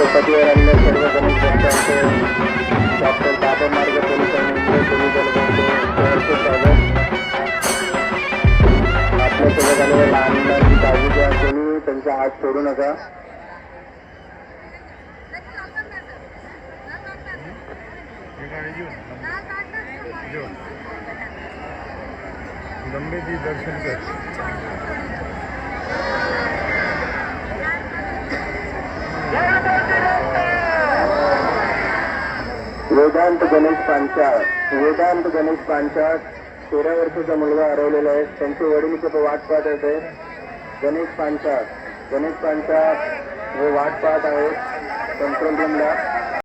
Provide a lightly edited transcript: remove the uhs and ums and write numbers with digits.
गणपतीवर आणलं सर्व गणेश भक्तांचे डॉक्टर बाबा मार्ग पोलिसांनी पोलीस दलाचे शहरचे स्वागत. आपल्या सोबत आलेल्या लहान मुलांची काळजी घ्या, कोणी त्यांचा हात सोडू नका. गंभीर दर्शन कर. वेदांत गणेश पांचाळ 13 वर्षाचा मुलगा हरवलेला आहे. त्यांचे वडील इथे वाट पाहत होते. गणेश पांचाळ हे वाट पाहत आहेत कंट्रोल रूमला.